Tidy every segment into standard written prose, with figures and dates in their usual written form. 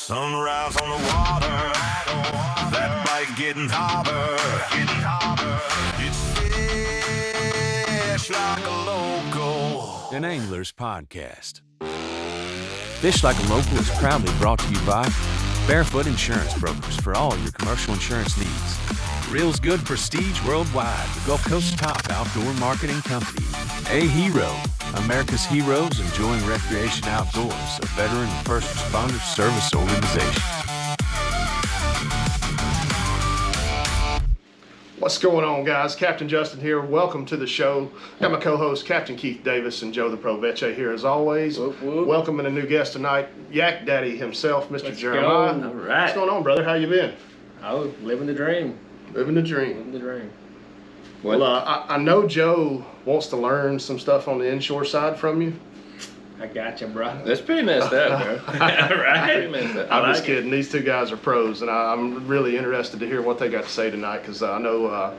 Sunrise on the water, that bite getting hotter. It's Fish Like a Local, an angler's podcast. Fish Like a Local is proudly brought to you by Barefoot Insurance Brokers for all your commercial insurance needs. Reel's Good Prestige Worldwide, the Gulf Coast's top outdoor marketing company. A Hero, America's heroes enjoying recreation outdoors, a veteran and first responder service organization. What's going on, guys? Captain Justin here. Welcome to the show. Got my co-host Captain Keith Davis and Joe the Pro Veche here as always. Whoop, whoop. Welcoming a new guest tonight, Yak Daddy himself, Mr. Jeremiah. All right. What's going on, brother? How you been? Oh, living the dream. Living the dream. Living the dream. Well, I know Joe wants to learn some stuff on the inshore side from you. I got you, bro. That's pretty messed up, bro. Right? Pretty messed up. I'm just kidding. These two guys are pros, and I'm really interested to hear what they got to say tonight because I know,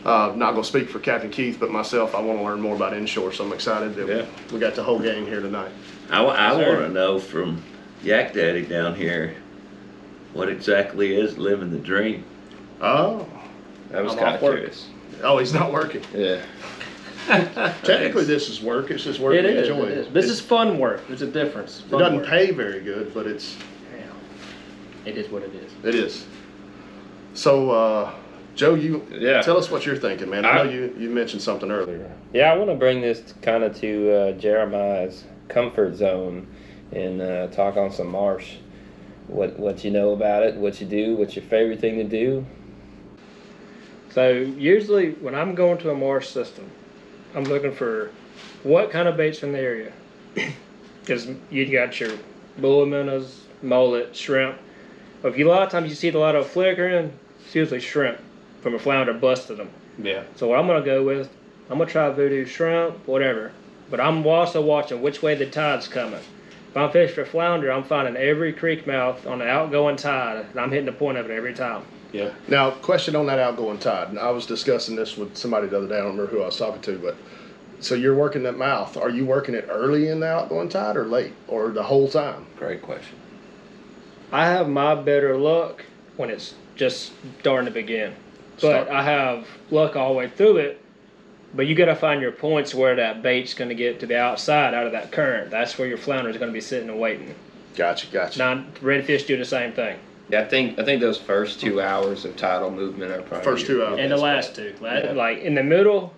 not going to speak for Captain Keith, but myself, I want to learn more about inshore, so I'm excited that we got the whole gang here tonight. I want to know from Yak Daddy down here what exactly is living the dream. Oh. I was I'm kind off of work. curious. Oh, he's not working. Yeah. Technically, this is work. It's just work It we is. enjoy. It is. This is fun work. There's a difference. It Fun doesn't work. pay very good, but it's. Yeah. It is what it is. It is. So, Joe, you tell us what you're thinking, man. I know you mentioned something earlier. Yeah, I want to bring this kind of to Jeremiah's comfort zone and talk on some marsh. What you know about it, what you do, what's your favorite thing to do. So usually when I'm going to a marsh system, I'm looking for what kind of bait's in the area. Because you got your bull minnows, mullet, shrimp. But a lot of times you see a lot of flickering, it's usually shrimp from a flounder busted them. Yeah. So what I'm going to go with, I'm going to try voodoo shrimp, whatever. But I'm also watching which way the tide's coming. If I'm fishing for flounder, I'm finding every creek mouth on the outgoing tide, and I'm hitting the point of it every time. Yeah. Now, question on that outgoing tide. And I was discussing this with somebody the other day. I don't remember who I was talking to, but so you're working that mouth. Are you working it early in the outgoing tide or late or the whole time? Great question. I have my better luck when it's just starting to begin. But I have luck all the way through it. But you got to find your points where that bait's going to get to the outside out of that current. That's where your flounder is going to be sitting and waiting. Gotcha. Now, redfish do the same thing. Yeah, I think those first 2 hours of tidal movement are probably First 2 hours. And the last two. Like in the middle,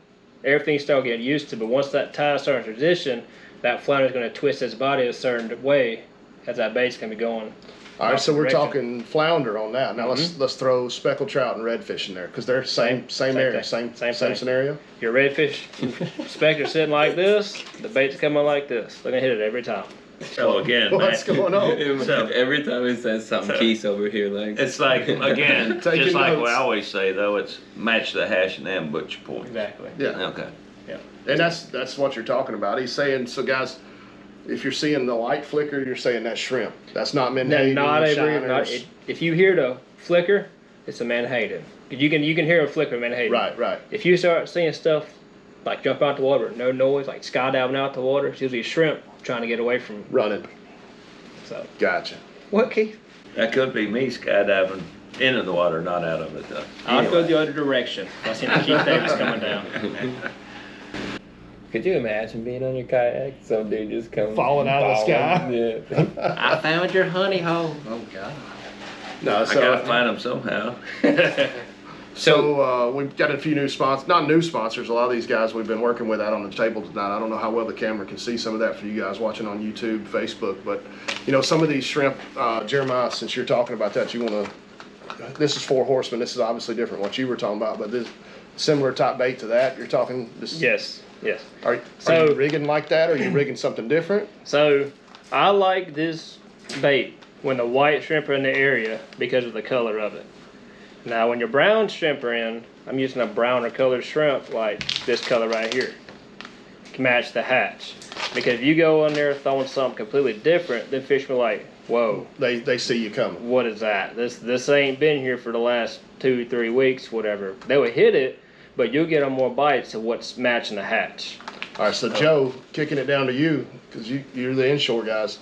everything's still getting used to. But once that tide starts to transition, that flounder is going to twist its body a certain way as that bait's going to be going. All right, so we're talking flounder on that. Now let's throw speckled trout and redfish in there because they're same area, same scenario. Your redfish specter sitting like this, the bait's coming like this. They're gonna hit it every time. So again, What's going on? So every time he says something, Keith's over here like. It's like, again, Taking just like notes. we always say, though, it's match the hash and ambush point. Exactly. Yeah. Okay. Yeah. And that's what you're talking about. He's saying, so guys, if you're seeing the light flicker, you're saying that's shrimp. That's not menhaden. If you hear the flicker, it's a menhaden. You can hear a flicker menhaden. Right. If you start seeing stuff like jump out the water, no noise, like skydiving out the water, it's usually shrimp trying to get away from running. So. Gotcha. What, Keith? That could be me skydiving into the water, not out of it, though. I'd go the other direction. I see the Keith Davis coming down. Could you imagine being on your kayak? Some dude just comes Falling out of the sky? Yeah. I found your honey hole. Oh, God. No, I so gotta find them somehow. So we've got a few new sponsors, not new sponsors. A lot of these guys we've been working with out on the table tonight. I don't know how well the camera can see some of that for you guys watching on YouTube, Facebook, but some of these shrimp, Jeremiah, since you're talking about that, this is Four Horsemen. This is obviously different what you were talking about, but this similar type bait to that. You're talking this. Yes. Are you rigging like that, or are you rigging something different? So I like this bait when the white shrimp are in the area because of the color of it. Now when your brown shrimp are in, I'm using a browner colored shrimp like this color right here to match the hatch. Because if you go in there throwing something completely different, the fish will like, whoa. They see you coming. What is that? This ain't been here for the last 2-3 weeks, whatever. They will hit it, but you'll get on more bites of what's matching the hatch. All right, so Joe, kicking it down to you, because you're the inshore guys.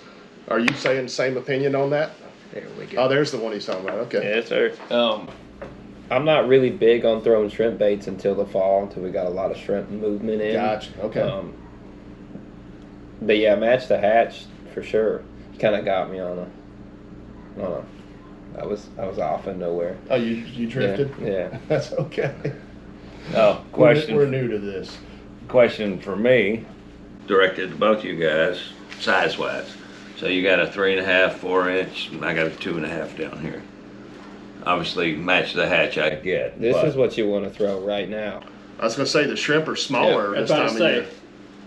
Are you saying the same opinion on that? There we get. Oh, there's the one he's talking about. Okay. Yes, sir. I'm not really big on throwing shrimp baits until the fall, until we got a lot of shrimp movement in. Gotcha. Okay. But yeah, match the hatch for sure. You kind of got me on a. I was off in nowhere. Oh, you drifted? Yeah. That's okay. Oh, question. We're new to this. Question for me. Directed to both you guys, size-wise. So you got a 3.5, 4-inch, and I got a 2.5 down here. Obviously, match the hatch I get. This but is what you want to throw right now. I was going to say the shrimp are smaller I this was about time to of say, year.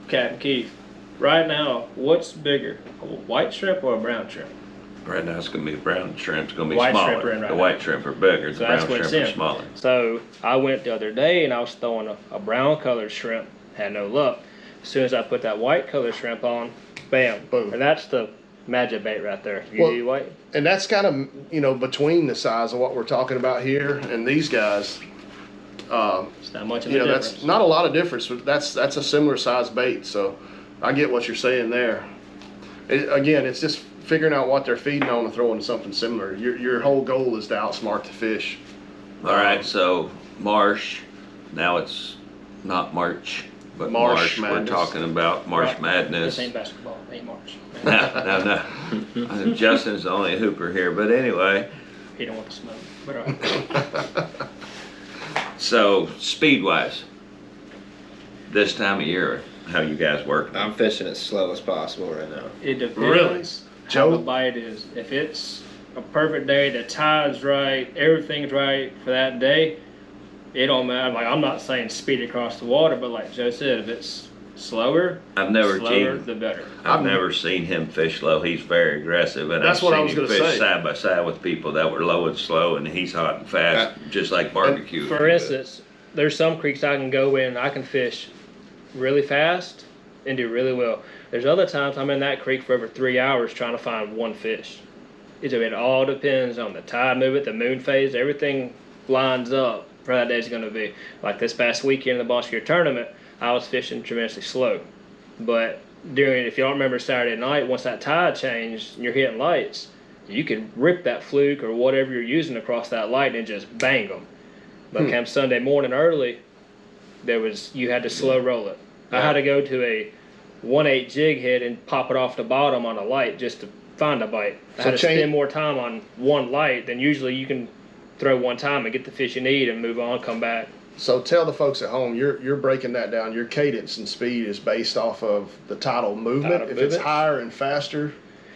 Captain Keith, right now, what's bigger, a white shrimp or a brown shrimp? right now it's gonna be brown shrimp's gonna be White smaller. shrimp are in right The now. white shrimp are bigger, So the that's brown what's shrimp are in. smaller. So I went the other day and I was throwing a brown colored shrimp, had no luck. As soon as I put that white colored shrimp on, bam, Boom. and that's the magic bait right there. You Well, do white. And that's kind of, you know, between the size of what we're talking about here and these guys. It's not much of You a know, difference. that's not a lot of difference, but that's a similar size bait. So I get what you're saying there. Again, it's just figuring out what they're feeding on and throwing something similar. Your whole goal is to outsmart the fish. All right, so Marsh, now it's not March, but Marsh Marsh, we're Madness. talking about Marsh Right. Madness. This ain't basketball, ain't March. No. Justin's the only hooper here, but anyway, He don't want to smoke. But all right. so speed-wise, this time of year, how you guys working? I'm fishing as slow as possible right now. It depends Really? how the Joe? bite is. If it's a perfect day, the tide's right, everything's right for that day, it don't matter. Like, I'm not saying speed across the water, but like Joe said, if it's slower, I've never slower seen, the better. I've never seen him fish low. He's very aggressive, and That's I've what I seen was him gonna fish say. side by side with people that were low and slow, and he's hot and fast, just like barbecue. For instance, there's some creeks I can go in, I can fish really fast and do really well. There's other times I'm in that creek for over 3 hours trying to find one fish. It all depends on the tide movement, the moon phase, everything lines up for that day's going to be. Like this past weekend in the Boss Year tournament, I was fishing tremendously slow. But if you don't remember Saturday night, once that tide changed and you're hitting lights, you could rip that fluke or whatever you're using across that light and just bang them. But come Sunday morning early, you had to slow roll it. I had to go to a 1/8 jig head and pop it off the bottom on a light just to find a bite. I had to spend more time on one light than usually you can throw one time and get the fish you need and move on, come back. So tell the folks at home, you're breaking that down. Your cadence and speed is based off of the tidal movement. Tidal If it's movement. higher and faster,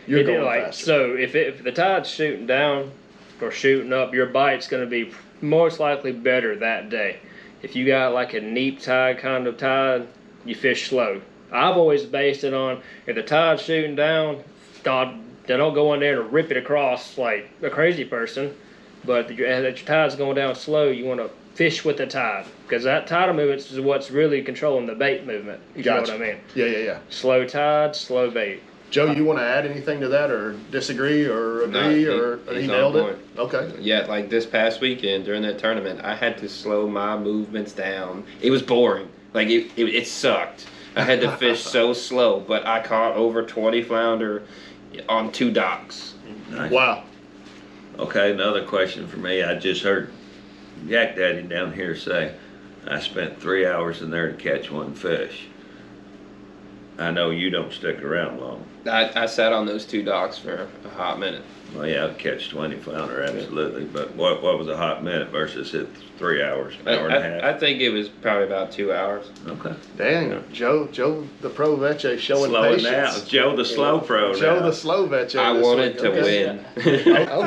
you're going faster. So if the tide's shooting down or shooting up, your bite's going to be most likely better that day. If you got like a neap tide kind of tide, you fish slow. I've always based it on if the tide's shooting down, God, they don't go in there and rip it across like a crazy person. But as your tide's going down slow, you want to fish with the tide because that tidal movement is what's really controlling the bait movement. You know what I mean? Yeah. Slow tide, slow bait. Joe, you want to add anything to that, or disagree, or agree, or he's he on nailed it? point. Okay. Yeah, like this past weekend during that tournament, I had to slow my movements down. It was boring. Like it sucked. I had to fish so slow, but I caught over 20 flounder on 2 docks. Nice. Wow. Okay, another question for me. I just heard Yak Daddy down here say, I spent 3 hours in there to catch one fish. I know you don't stick around long. I sat on those 2 docks for a hot minute. Well, yeah, I'd catch 20 flounder, absolutely. But what was a hot minute versus 3 hours, an hour and a half? I think it was probably about 2 hours. Okay. Dang, Joe, the pro veche showing Slowing patience. down. Veche the slow pro Joe now. the slow veche. I this wanted week. to Okay. win.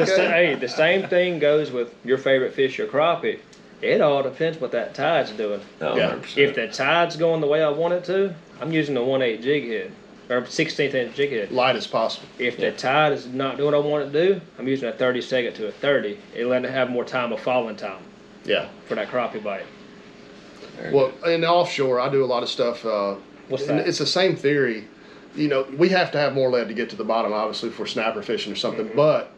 Okay. The same thing goes with your favorite fish, your crappie. It all depends what that tide's doing. Oh, Yeah. 100%. If the tide's going the way I want it to, I'm using a 1/8 jig head or 16th inch jig head. Light as possible. If the tide is not doing what I want it to do, I'm using a 32nd to a 30. It let it have more time of falling time Yeah. for that crappie bite. Well, in offshore, I do a lot of stuff. What's and that? it's the same theory. You know, we have to have more lead to get to the bottom, obviously, for snapper fishing or something. Mm-hmm. But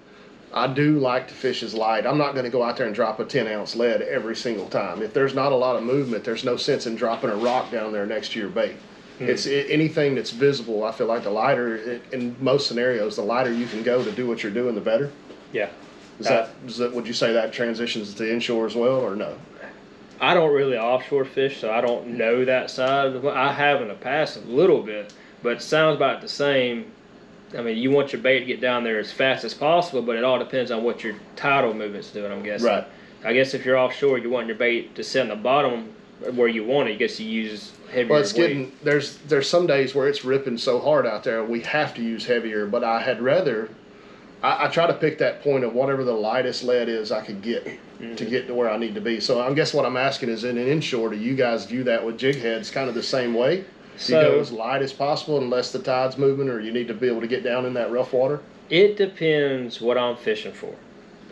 I do like to fish as light. I'm not going to go out there and drop a 10-ounce lead every single time. If there's not a lot of movement, there's no sense in dropping a rock down there next to your bait. It's anything that's visible. I feel like the lighter, in most scenarios, the lighter you can go to do what you're doing, the better. Yeah. Would you say that transitions to inshore as well, or no? I don't really offshore fish, so I don't know that side. I have in the past a little bit, but it sounds about the same. I mean, you want your bait to get down there as fast as possible, but it all depends on what your tidal movement's doing, I'm guessing. Right. I guess if you're offshore, you want your bait to sit in the bottom where you want it. You guess you use heavier Well, it's weight. getting there's some days where it's ripping so hard out there we have to use heavier. But I had rather I try to pick that point of whatever the lightest lead is I could get to get to where I need to be. So I guess what I'm asking is, in an inshore, do you guys view that with jig heads kind of the same way? Do you go as light as possible unless the tide's moving, or you need to be able to get down in that rough water? It depends what I'm fishing for.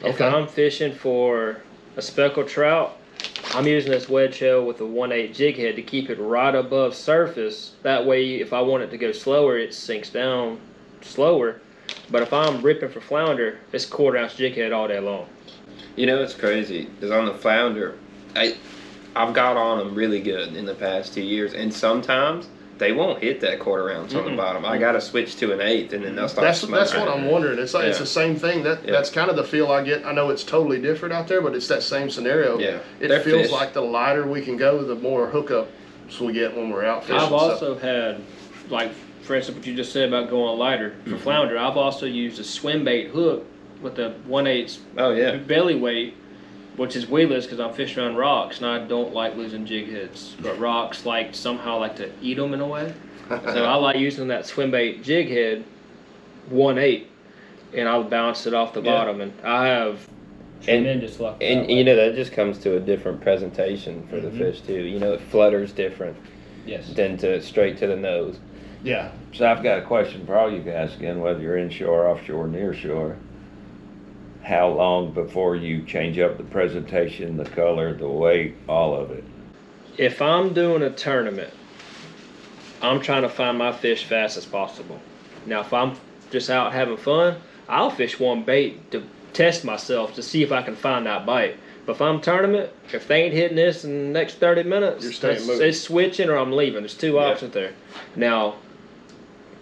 If Okay. I'm fishing for a speckled trout, I'm using this wedge shell with a 1/8 jig head to keep it right above surface. That way, if I want it to go slower, it sinks down slower. But if I'm ripping for flounder, it's 1/4 ounce jig head all day long. You know, it's crazy is on the flounder, I've got on them really good in the past 2 years, and sometimes they won't hit that 1/4 ounce on the bottom. I got to switch to an 1/8, and then they'll start That's smoking. what I'm wondering. It's like it's the same thing. That's kind of the feel I get. I know it's totally different out there, but it's that same scenario. Yeah. It They're feels fish. like the lighter we can go, the more hookups we get when we're out fishing. I've So- also had, like, for instance, what you just said about going lighter for flounder. I've also used a swim bait hook with a 1/8 Oh, yeah. belly weight, which is weedless because I'm fishing around rocks and I don't like losing jig heads. But rocks somehow like to eat them in a way. So I like using that swim bait jig head 1/8, and I'll bounce it off the bottom, and I have tremendous luck. And that way. you know, that just comes to a different presentation for the fish too. You know, it flutters different yes. than to straight to the nose. Yeah. So I've got a question for all you guys again, whether you're inshore, offshore, near shore. How long before you change up the presentation, the color, the weight, all of it? If I'm doing a tournament, I'm trying to find my fish fast as possible. Now, if I'm just out having fun, I'll fish one bait to test myself to see if I can find that bite. But if I'm tournament, if they ain't hitting this in the next 30 minutes, You're staying moving. it's switching or I'm leaving. There's two options there. Now,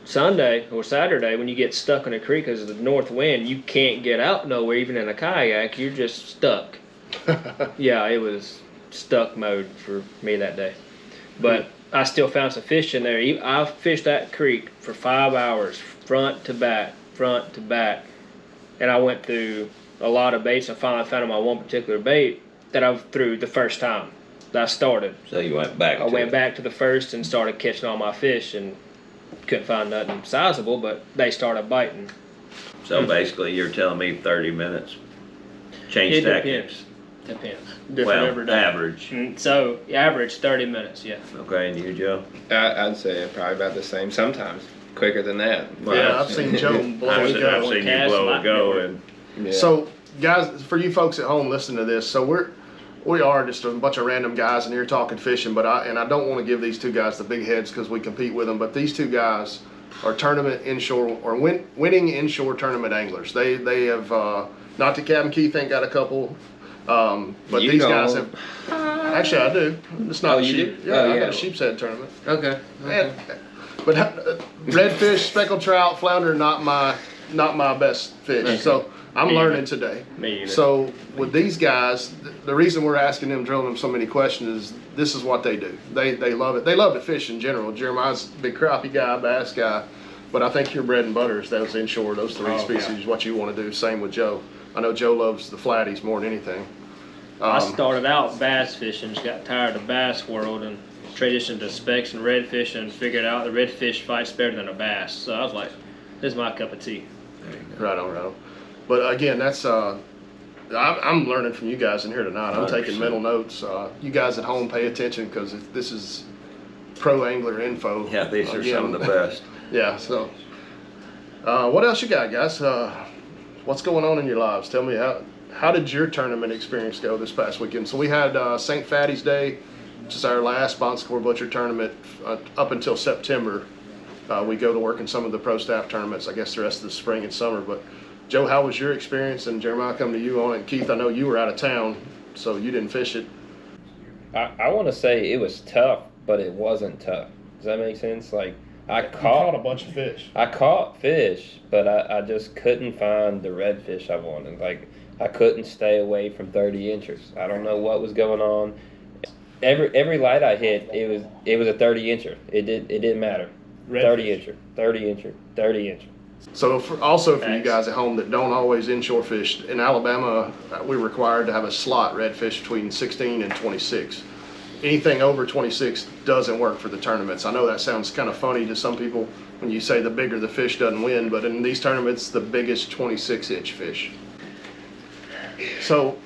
Sunday or Saturday, when you get stuck in a creek because of the north wind, you can't get out nowhere, even in a kayak. You're just stuck. Yeah, it was stuck mode for me that day. But I still found some fish in there. I fished that creek for 5 hours, front to back, and I went through a lot of baits and finally found my one particular bait that I threw the first time that I started. So you went back I to went it. back to the first and started catching all my fish and couldn't find nothing sizable, but they started biting. So basically you're telling me 30 minutes. Change It tactics. Depends. Different every Well, day. average. So average 30 minutes, yeah. Okay, and you, Joe? I'd say probably about the same. Sometimes quicker than that. Yeah, I've seen Joe blow I've it seen, go. I've seen you Cast blow light it go, network. and Yeah. So, guys, for you folks at home listening to this, so we are just a bunch of random guys in here talking fishing, but I don't want to give these two guys the big heads because we compete with them, but these two guys are tournament inshore or winning inshore tournament anglers. They have not that Captain Keith ain't got a couple, but You these guys don't. have. Actually, I do. It's not Oh, a you sheep. do? Yeah, Oh, I yeah. got a sheep's head tournament. Okay. And, but redfish, speckled trout, flounder, not my best fish. So I'm Me learning either. today. Me either. So with these guys, the reason we're asking them, drilling them so many questions is this is what they do. They love it. They love to fish in general. Jeremiah's a big crappie guy, bass guy, but I think your bread and butter is those inshore, those three species, is what you want to do. Same with Joe. I know Joe loves the flatties more than anything. I started out bass fishing, just got tired of the bass world and transitioned to specks and redfish and figured out the redfish fights better than a bass. So I was like, this is my cup of tea. Right on, right on. But again, that's I'm learning from you guys in here tonight. I'm taking 100%. mental notes. You guys at home, pay attention because this is pro angler info. yeah, these are Again, some of the best. Yeah. So, what else you got, guys? What's going on in your lives? Tell me how did your tournament experience go this past weekend? So we had St. Fatty's Day, which is our last Bon Secours Butcher tournament up until September. We go to work in some of the pro staff tournaments, I guess the rest of the spring and summer. But Joe, how was your experience? And Jeremiah, come to you on it. And Keith, I know you were out of town, so you didn't fish it. I want to say it was tough, but it wasn't tough. Does that make sense? Like, I You caught a caught bunch of fish. I caught fish, but I just couldn't find the redfish I wanted. Like I couldn't stay away from 30 inchers. I don't know what was going on. Every light I hit, it was a 30 incher. It didn't matter. 30 incher, 30 incher, 30 incher. So also for you Thanks. guys at home that don't always inshore fish, in Alabama, we're required to have a slot redfish between 16 and 26. Anything over 26 doesn't work for the tournaments. I know that sounds kind of funny to some people when you say the bigger the fish doesn't win, but in these tournaments, the biggest 26-inch fish. So,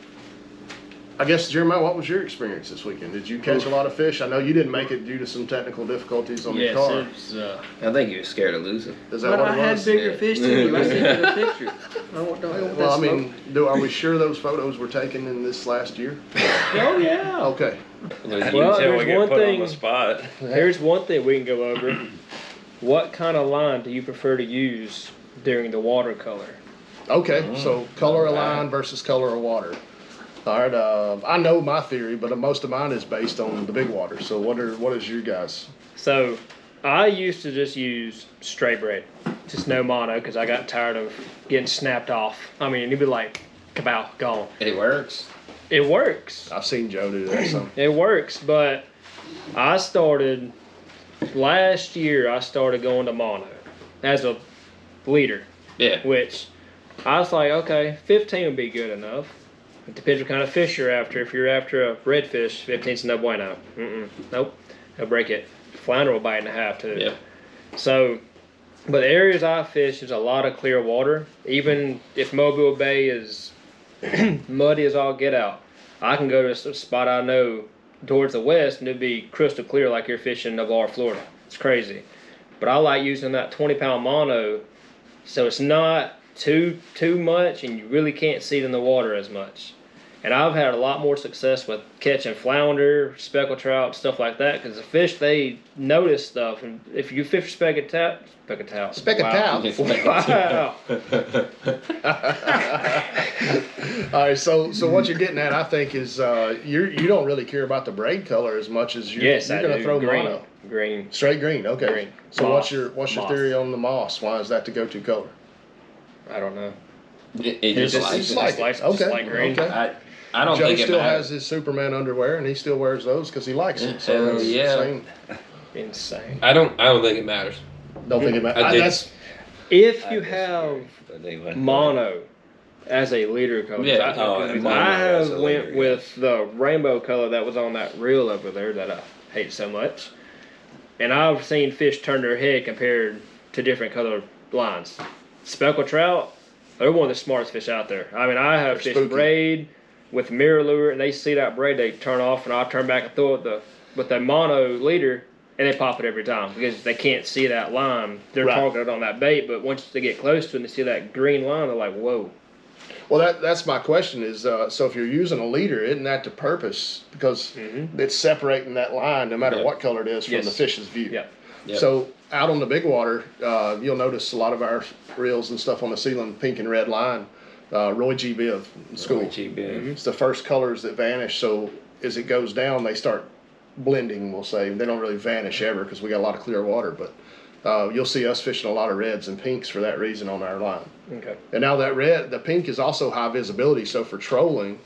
I guess, Jeremiah, what was your experience this weekend? Did you catch a lot of fish? I know you didn't make it due to some technical difficulties on your car. It's, I think you were scared of losing. Is that But what I it had was? bigger Yeah. fish than you. I sent you the picture. I want that Well, I smoke. mean, are we sure those photos were taken in this last year? Oh yeah. Okay. Well, Until there's we get one put thing- on the spot. Here's one thing we can go over. What kind of line do you prefer to use during the watercolor? Okay, so color of line versus color of water. All right, I know my theory, but most of mine is based on the big water. So what is your guys? So I used to just use straight braid, just no mono, because I got tired of getting snapped off. I mean, it'd be like, kabow, gone. It works. It works. I've seen Joe do that. So It works, but I started last year. I started going to mono as a leader, Yeah. which I was like, okay, 15 would be good enough. It depends what kind of fish you're after. If you're after a redfish, 15's no bueno. Nope, they'll break it. Flounder will bite in half too. Yeah. So, but the areas I fish, there's a lot of clear water. Even if Mobile Bay is muddy as all get out, I can go to a spot I know towards the west and it'd be crystal clear like you're fishing Navarre, Florida. It's crazy. But I like using that 20-pound mono so it's not too much and you really can't see it in the water as much. And I've had a lot more success with catching flounder, speckled trout, stuff like that, because the fish, they notice stuff. And if you fish speckled trout, wow. all right, so what you're getting at, I think, is you don't really care about the braid color as much as you're I going to do. throw green. mono. Green. Straight green. Okay. Green. So Moss. what's your Moss. theory on the moss? Why is that the go-to color? I don't know. It just It's likes it. like likes it. it. Just Okay. like green. Okay. I don't Joe think it still matters. has his Superman underwear, and he still wears those because he likes it. So Hell it's the yeah. same. Insane. I don't think it matters. Don't think it matters. I did- That's If I you disagree, have but anyway. mono as a leader color, Yeah. And mono I as have a went leader, with the rainbow color that was on that reel over there that I hate so much. And I've seen fish turn their head compared to different color lines. Speckled trout, they're one of the smartest fish out there. I mean, I have They're fished spooky. braid with mirror lure, and they see that braid, they turn off, and I'll turn back and throw it with the mono leader, and they pop it every time because they can't see that line. They're Right. targeted on that bait, but once they get close to it and they see that green line, they're like, whoa. well. That's my question. Is so if you're using a leader, isn't that the purpose? Because it's separating that line, no matter Yeah. what color it is, from Yes. the fish's view. Yeah. Yep. So out on the big water, you'll notice a lot of our reels and stuff on the ceiling, pink and red line. Roy G. Biv in school. It's the first colors that vanish. So as it goes down, they start blending. We'll say they don't really vanish ever because we got a lot of clear water. But you'll see us fishing a lot of reds and pinks for that reason on our line. Okay. And now the pink is also high visibility. So for trolling,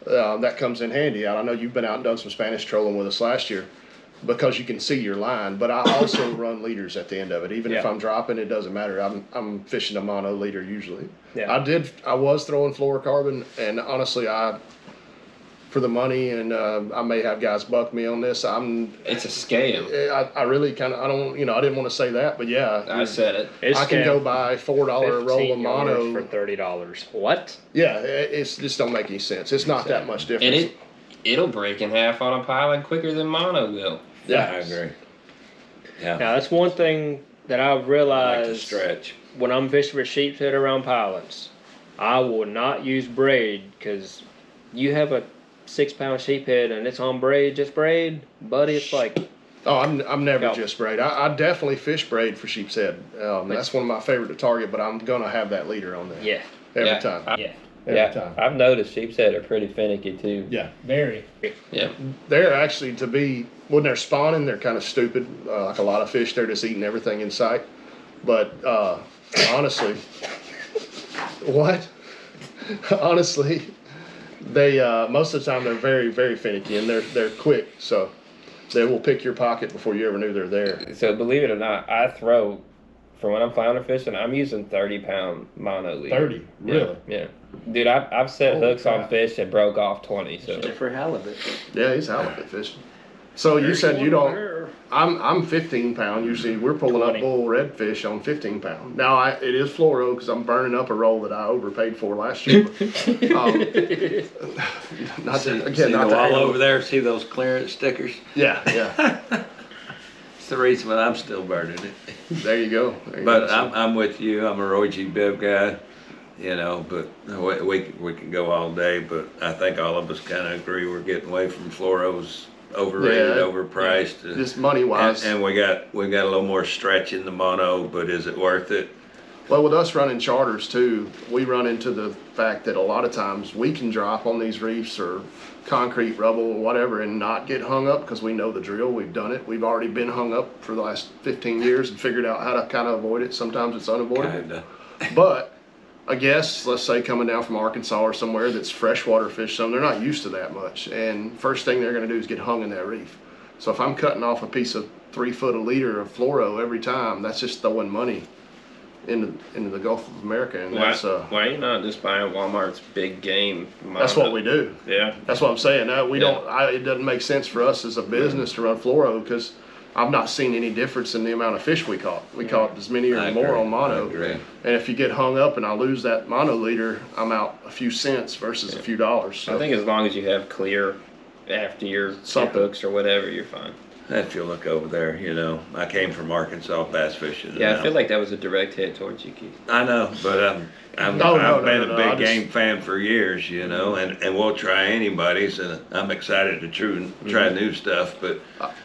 that comes in handy. I know you've been out and done some Spanish trolling with us last year because you can see your line. But I also run leaders at the end of it. Even if Yeah. I'm dropping, it doesn't matter. I'm fishing a mono leader usually. Yeah. I was throwing fluorocarbon, and honestly, for the money, and I may have guys buck me on this. It's a scam. I really kind of, I don't, I didn't want to say that, but yeah. I said it. It's I can scam. go buy $4 a roll of 15 yards mono. for $30. What? Yeah, it's just don't make any sense. It's not that much difference. And it'll break in half on a pilot quicker than mono will. yeah, I agree. Yeah. Now that's one thing that I've I like to realized stretch. when I'm fishing for sheepshead around pilots. I will not use braid because you have a 6-pound sheephead and it's on braid, just braid, buddy. It's like Oh, I'm never Go. just braid. I definitely fish braid for sheep's head. That's one of my favorite to target, but I'm gonna have that leader on there yeah, every Yeah. time. yeah. every time. I've noticed sheepshead are pretty finicky too. Yeah. Very. Yeah. They're actually, when they're spawning, they're kind of stupid. Like a lot of fish, they're just eating everything in sight. But honestly, what? Honestly, they most of the time they're very, very finicky, and they're quick. So they will pick your pocket before you ever knew they're there. So believe it or not, I throw, for when I'm flounder fishing, I'm using 30-pound mono leader. 30, really? Yeah. Dude, I've set Holy hooks on crap. fish that broke off 20. So For halibut. Yeah, he's halibut fishing. So you said you don't. I'm 15 pound. Usually we're pulling up 20. bull redfish on 15 pound. Now it is fluoro because I'm burning up a roll that I overpaid for last year. Not to, again, See not the to wall hang- over there, see those clearance stickers? Yeah, yeah. It's the reason why I'm still burning it. There you go. There you But go. I'm with you, I'm a Roy G. Biv guy, but we can go all day, but I think all of us kind of agree we're getting away from fluoros, overrated, Yeah, overpriced. just money wise. And we got a little more stretch in the mono, but is it worth it? Well, with us running charters too, we run into the fact that a lot of times we can drop on these reefs or concrete, rubble, or whatever, and not get hung up because we know the drill. We've done it. We've already been hung up for the last 15 years and figured out how to kind of avoid it. Sometimes it's unavoidable. Kinda. But I guess, let's say coming down from Arkansas or somewhere that's freshwater fish, they're not used to that much. And first thing they're going to do is get hung in that reef. So if I'm cutting off a piece of 3 foot a liter of fluoro every time, that's just throwing money into the Gulf of America. And why, that's why are you not just buying Walmart's big game mono? that's what we do. Yeah. That's what I'm saying. We Yeah. don't. It doesn't make sense for us as a business to run fluoro because I've not seen any difference in the amount of fish we caught. We caught as many or I more agree. on mono. I agree. And if you get hung up and I lose that mono leader, I'm out a few cents versus a few dollars. So I think as long as you have clear after your Something. hooks or whatever, you're fine. If you look over there, I came from Arkansas bass fishing. Yeah, I and feel like that was a direct hit towards you, Keith. I know, but I've No, been no, a big I just- game fan for years, and we'll try anybody's, and I'm excited to try new stuff. But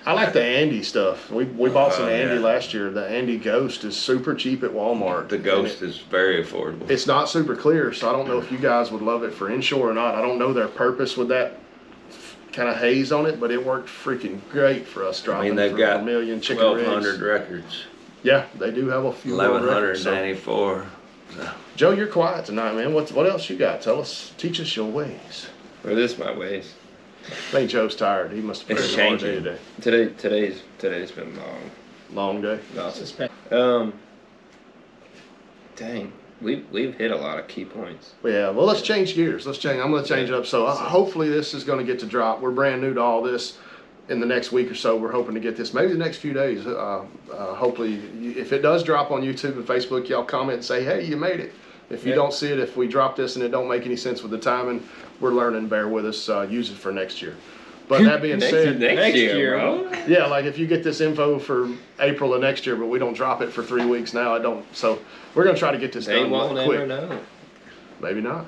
I like the Andy stuff. We bought some Oh, Andy yeah. last year. The Andy Ghost is super cheap at Walmart. the Ghost is very affordable. It's not super clear, so I don't know if you guys would love it for inshore or not. I don't know their purpose with that kind of haze on it, but it worked freaking great for us I dropping mean, they've for got 1,000,000 chicken 1,200 rigs. records, Yeah, they do have a few world records. So. 1,194. Joe, you're quiet tonight, man. What else you got? Teach us your ways. Or this my ways. I think Joe's tired. He must have It's been a hard day changing. today. Today's been long. Long day. Dang, we've hit a lot of key points. Yeah, well, let's change gears. I'm going to change it up. So hopefully this is going to get to drop. We're brand new to all this. In the next week or so, we're hoping to get this, maybe the next few days. Hopefully, if it does drop on YouTube and Facebook, y'all comment and say, hey, you made it. If you don't see it, if we drop this and it don't make any sense with the timing, we're learning, bear with us, use it for next year. But that being said, Next year, bro. yeah, like if you get this info for April of next year, but we don't drop it for 3 weeks now, I don't. So we're going to try to get this They done won't quick. ever know. Maybe not.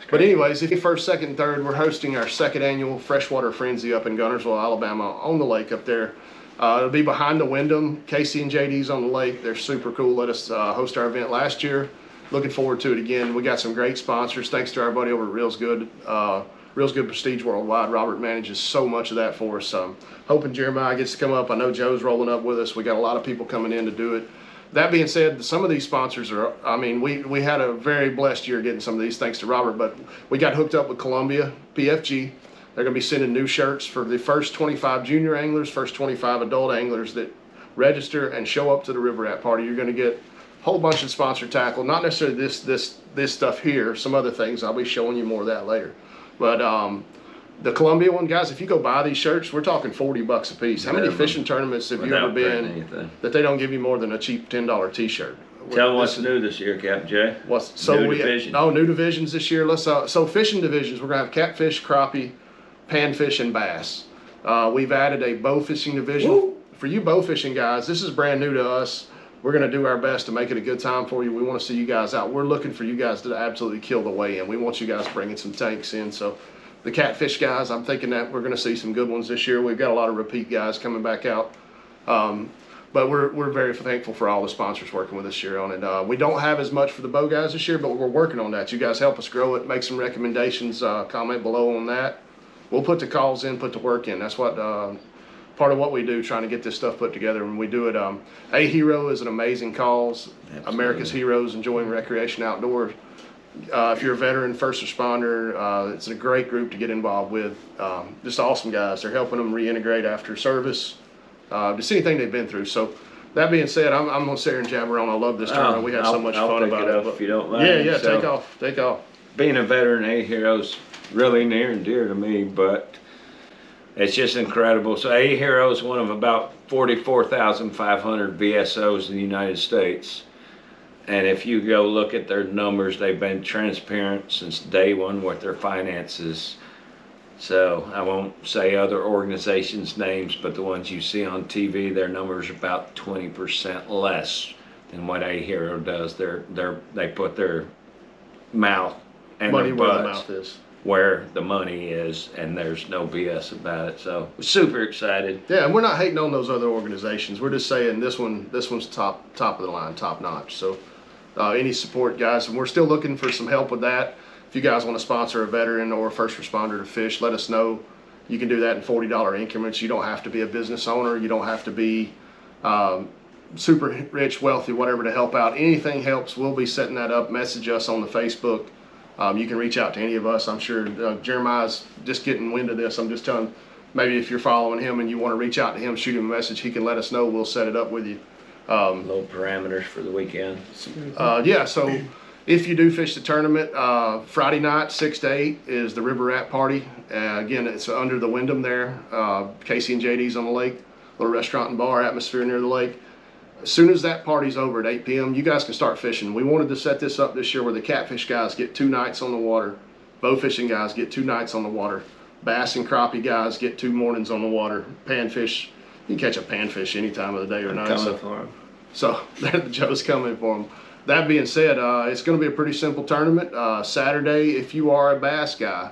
But anyways, if you first, second, third, we're hosting our second annual Freshwater Frenzy up in Gunnersville, Alabama, on the lake up there. It'll be behind the Wyndham. Casey and JD's on the lake. They're super cool. Let us host our event last year. Looking forward to it again. We got some great sponsors. Thanks to our buddy over at Reels Good. Reels Good Prestige Worldwide. Robert manages so much of that for us. Hoping Jeremiah gets to come up. I know Joe's rolling up with us. We got a lot of people coming in to do it. That being said, some of these sponsors are, we had a very blessed year getting some of these thanks to Robert, but we got hooked up with Columbia, PFG. They're going to be sending new shirts for the first 25 junior anglers, first 25 adult anglers that register and show up to the River Rat Party. You're going to get a whole bunch of sponsored tackle, not necessarily this stuff here, some other things. I'll be showing you more of that later. But the Columbia one, guys, if you go buy these shirts, we're talking $40 a piece. How many Minimum. fishing tournaments have you Without ever been printing anything. that they don't give you more than a cheap $10 t-shirt? Tell them what's This is- new this year, Captain Jay. New division. new divisions this year. Let's so fishing divisions. We're gonna have catfish, crappie, panfish, and bass. We've added a bow fishing division. For you bow fishing guys, this is brand new to us. We're gonna do our best to make it a good time for you. We want to see you guys out. We're looking for you guys to absolutely kill the weigh-in. We want you guys bringing some tanks in. So the catfish guys, I'm thinking that we're gonna see some good ones this year. We've got a lot of repeat guys coming back out. But we're very thankful for all the sponsors working with us this year on it. We don't have as much for the bow guys this year, but we're working on that. You guys help us grow it, make some recommendations, comment below on that. We'll put the calls in, put the work in. That's what part of what we do, trying to get this stuff put together. And we do it. A Hero is an amazing cause. Absolutely. America's Heroes Enjoying Recreation Outdoors. If you're a veteran, first responder, it's a great group to get involved with. Just awesome guys. They're helping them reintegrate after service. Just anything they've been through. So that being said, I'm going to sit here and jabber on. I love this tournament. We had so much fun about it. If you don't mind. Yeah, So, take off. being a veteran, A Hero's really near and dear to me, but it's just incredible. So A Hero is one of about 44,500 VSOs in the United States. And if you go look at their numbers, they've been transparent since day one with their finances. So I won't say other organizations' names, but the ones you see on TV, their numbers are about 20% less than what A Hero does. They put their mouth and Money their where the butts mouth is. where the money is, and there's no BS about it. So super excited. Yeah, and we're not hating on those other organizations. We're just saying this one's top of the line, top notch. So any support, guys, and we're still looking for some help with that. If you guys want to sponsor a veteran or a first responder to fish, let us know. You can do that in $40 increments. You don't have to be a business owner. You don't have to be super rich, wealthy, whatever to help out. Anything helps. We'll be setting that up. Message us on the Facebook. You can reach out to any of us. I'm sure Jeremiah's just getting wind of this. I'm just telling, maybe if you're following him and you want to reach out to him, shoot him a message. He can let us know. We'll set it up with you. Little parameters for the weekend. Yeah, so if you do fish the tournament, Friday night, 6 to 8 is the River Rat Party. Again, it's under the Wyndham there. Casey and JD's on the lake, little restaurant and bar atmosphere near the lake. As soon as that party's over at 8 p.m., you guys can start fishing. We wanted to set this up this year where the catfish guys get 2 nights on the water, bow fishing guys get 2 nights on the water, bass and crappie guys get 2 mornings on the water, panfish, you can catch a panfish any time of the day or night. Coming for 'em. So Joe's coming for him. That being said, it's going to be a pretty simple tournament. Saturday, if you are a bass guy,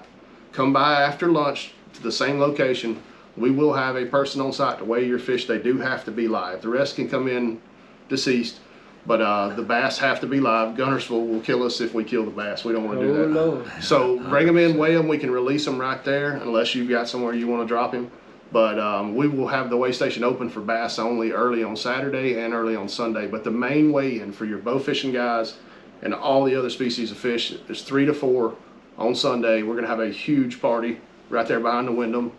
come by after lunch to the same location. We will have a person on site to weigh your fish. They do have to be live. The rest can come in deceased, but the bass have to be live. Gunnersville will kill us if we kill the bass. We don't want to do that. Lord. So bring them in, weigh them. We can release them right there unless you've got somewhere you want to drop him. But we will have the weigh station open for bass only early on Saturday and early on Sunday. But the main weigh-in for your bow fishing guys and all the other species of fish is 3 to 4 on Sunday. We're going to have a huge party right there behind the Wyndham.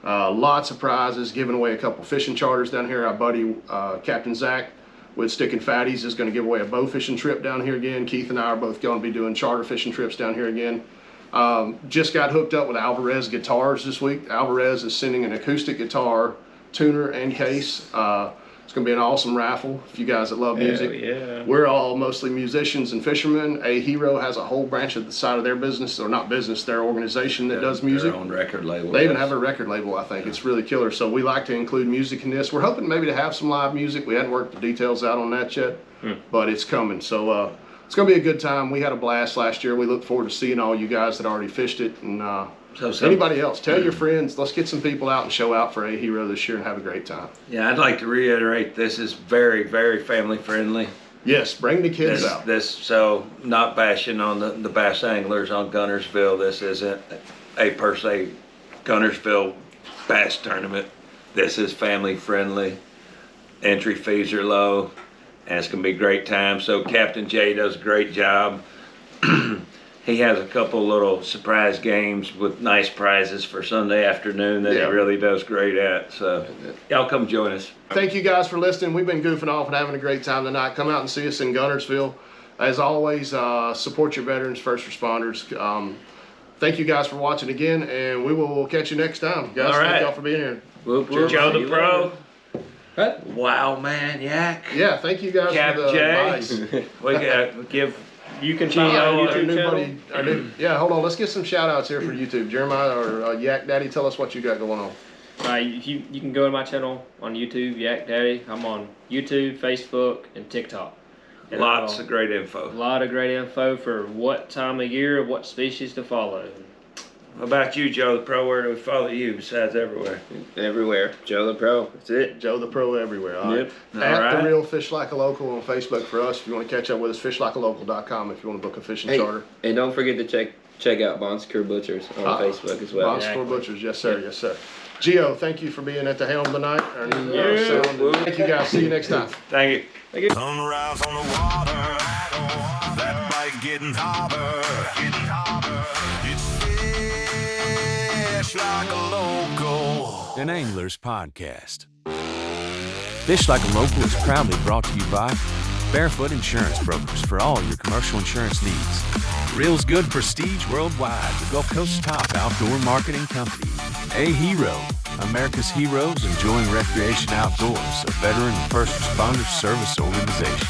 Lots of prizes, giving away a couple fishing charters down here. Our buddy Captain Zach with Stickin' Fatties is going to give away a bow fishing trip down here again. Keith and I are both going to be doing charter fishing trips down here again. Just got hooked up with Alvarez guitars this week. Alvarez is sending an acoustic guitar, tuner, and case. It's going to be an awesome raffle if you guys that love music. Yeah. We're all mostly musicians and fishermen. A Hero has a whole branch of the side of their business, or not business, their organization that does music. Their own record label. They even have a record label, I think. It's really killer. So we like to include music in this. We're hoping maybe to have some live music. We hadn't worked the details out on that yet, but it's coming. So it's going to be a good time. We had a blast last year. We look forward to seeing all you guys that already fished it. And anybody else, tell your friends. Let's get some people out and show out for A Hero this year and have a great time. Yeah, I'd like to reiterate, this is very, very family friendly. Yes, bring the kids out. So not bashing on the bass anglers on Gunnersville. This isn't a per se Gunnersville bass tournament. This is family friendly. Entry fees are low, and it's gonna be a great time. So Captain Jay does a great job. He has a couple little surprise games with nice prizes for Sunday afternoon that he really does great at. So y'all come join us. Thank you guys for listening. We've been goofing off and having a great time tonight. Come out and see us in Gunnersville. As always, support your veterans, first responders. Thank you guys for watching again, and we'll catch you next time. Guys, All right. thank y'all for being here. Whoop, whoop. Joe the Pro. What? Wow, man, Yak. Yeah, thank you guys Cap for the Jay. advice. We got give. You can Our follow new YouTube channel. yeah, hold on. Let's get some shout outs here for YouTube. Jeremiah or Yak Daddy, tell us what you got going on. You can go to my channel on YouTube, Yak Daddy. I'm on YouTube, Facebook, and TikTok. And Lots of great info. a lot of great info for what time of year, what species to follow. What about you, Joe the Pro? Where do we follow you besides everywhere? Everywhere. Joe the Pro. That's it. Joe the Pro everywhere. All Yep. right. All At right. The Real Fish Like a Local on Facebook for us. If you want to catch up with us, fishlikealocal.com if you want to book a fishing Hey, charter. and don't forget to check out Bon Secure Butchers on Facebook as well. Bon Secure Butchers, yes sir, yes sir. Gio, thank you for being at the helm tonight. Thank you guys. See you next time. Thank you. Sunrise on the water, that bite getting hotter. It's fish like a local. An Angler's Podcast. Fish Like a Local is proudly brought to you by Barefoot Insurance Brokers for all your commercial insurance needs. Reel's Good Prestige Worldwide, the Gulf Coast's top outdoor marketing company. A Hero, America's Heroes Enjoying Recreation Outdoors, a veteran and first responder service organization.